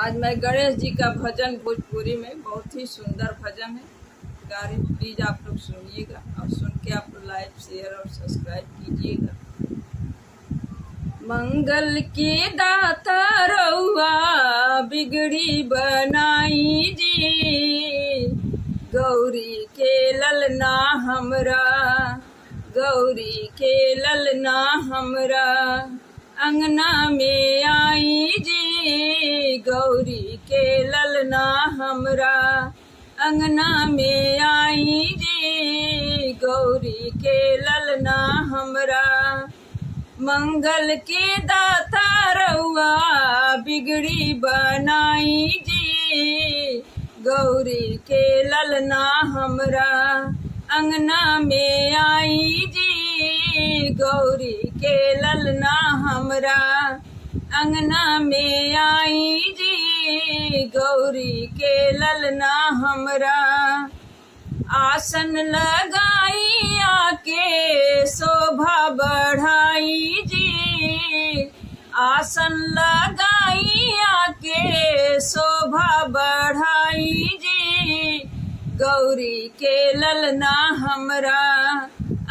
आज मैं गणेश जी का भजन भोजपुरी में बहुत ही सुंदर भजन है गा रही, प्लीज आप लोग सुनिएगा और सुन के आप लोग लाइक शेयर और सब्सक्राइब कीजिएगा। मंगल के दाता रउआ बिगड़ी बनाई जी, गौरी के ललना हमरा, गौरी के ललना हमरा अंगना में आई जी, गौरी के ललना हमरा अंगना में आई जी, गौरी के ललना हमरा। मंगल के दाता रउआ बिगड़ी बनाई जी, गौरी के ललना हमरा अंगना में आई जी, गौरी के ललना हमरा अंगना में आई जी, गौरी के ललना हमरा। आसन लगाई आके शोभा बढ़ाई जी, आसन लगाई आके शोभा बढ़ाई जी, गौरी के ललना हमरा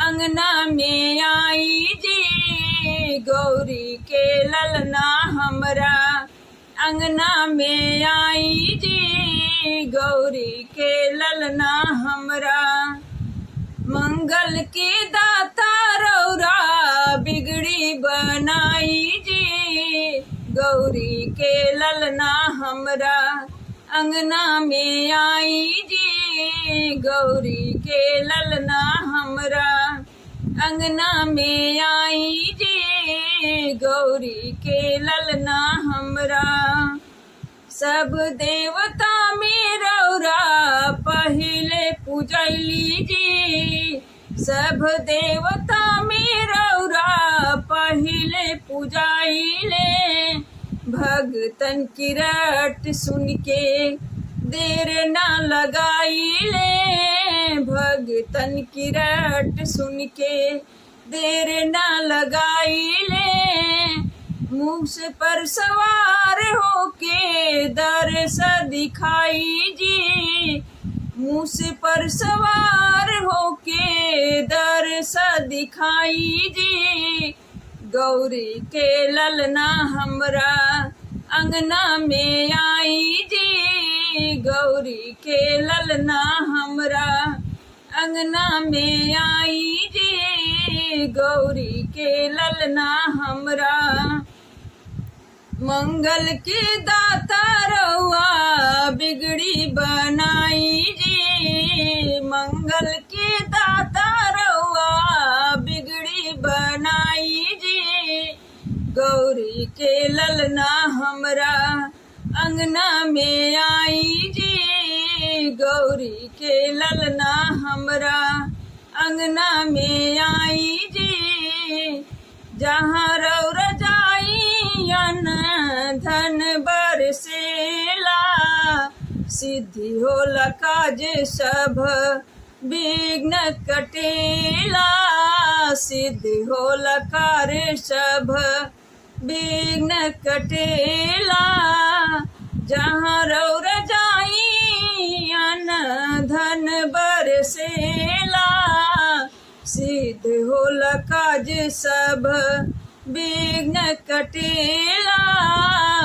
अंगना में आई जी, गौरी के ललना हमरा अंगना में आई जी, गौरी के ललना हमरा। मंगल के दाता रौरा बिगड़ी बनाई जी, गौरी के ललना हमरा अंगना में आई जी, गौरी के ललना हमरा अंगना में आई जी, गौरी के ललना हमरा। सब देवता में रौरा पहिले पूजैली जी, सब देवता में रौरा पहिले पूजाइले, भगतन की रट सुन के देर ना लगाइले, भगतन की रट सुन के देर ना लगाइले, मूस पर सवार होके दर्श दिखाई जी, मूस पर सवार होके दर्श दिखाई जी, गौरी के ललना हमरा अंगना में आई जी, गौरी के ललना हमरा अंगना में आई जी, गौरी के ललना हमरा। मंगल के दाता रउआ बिगड़ी बनाई जी, मंगल के दाता रउआ बिगड़ी बनाई जी, गौरी के ललना हमरा अंगना में आई जी, गौरी के ललना हमरा अंगना में आई जी। जहाँ रौरा जाई अन धन बरसेला, सिद्धि होला काज सब विघ्न कटेला, सिद्धि होला कार्य सब विघ्न कटेला। जहाँ रौरा जाई अन धन बरसेला, सिद्ध होला काज सब विघ्न कटेला,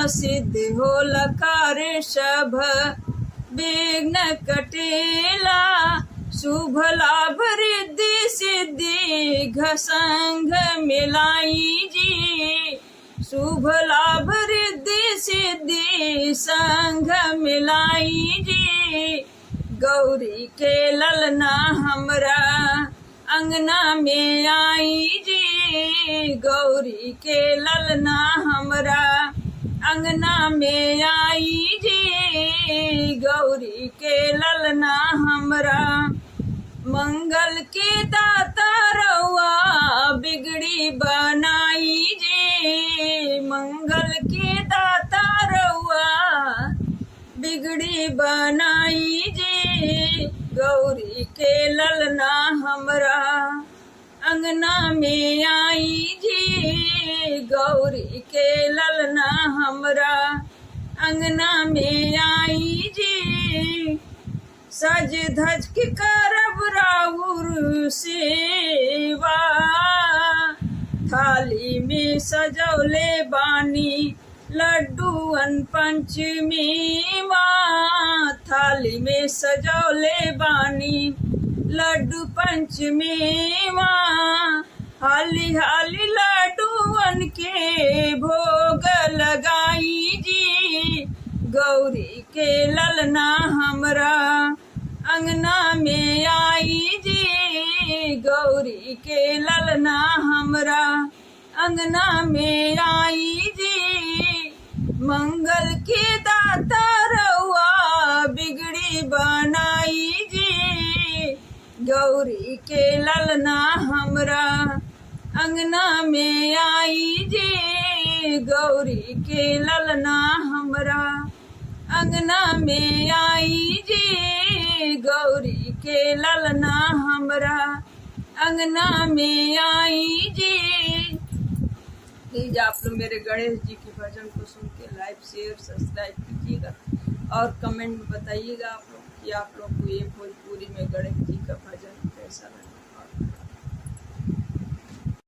सिद्ध होला कार्य सब विघ्न कटेला। शुभ लाभ रिद्धि सिद्धि घसंघ मिलाई जी, शुभ लाभ रिद्धि सिद्धि संघ मिलाई जी, गौरी के ललना हमरा अंगना में आई जी, गौरी के ललना हमरा अंगना में आई जी, गौरी के ललना हमरा। मंगल के दाता रउआ बिगड़ी बनाई जी, मंगल के दाता रउआ बिगड़ी बनाई जी, गौरी के ललना हमरा अंगना में आई जी, गौरी के ललना हमरा अंगना में आई जी, सज धज के करब राउर सेवा, थाली में सजौले बानी लड्डूअन पंचमी माँ, थाली में सजौले बानी लड्डू पंचमी माँ, हाली हाली लड्डूअन के भोग लगाई जी, गौरी के ललना हमरा अंगना में आई जी, गौरी के ललना हमरा अंगना में आई जी, मंगल के दाता रउआ बिगड़ी बनाई जी, गौरी के ललना हमरा अंगना में आई जी, गौरी के ललना हमरा अंगना में आई जी, गौरी के ललना हमरा अंगना में आई जी। प्लीज आप लोग मेरे गणेश जी के भजन को सुन के लाइक शेयर सब्सक्राइब कीजिएगा और कमेंट में बताइएगा आप लोग कि आप लोग को ये भोजपुरी में गणेश जी का भजन कैसा लगा।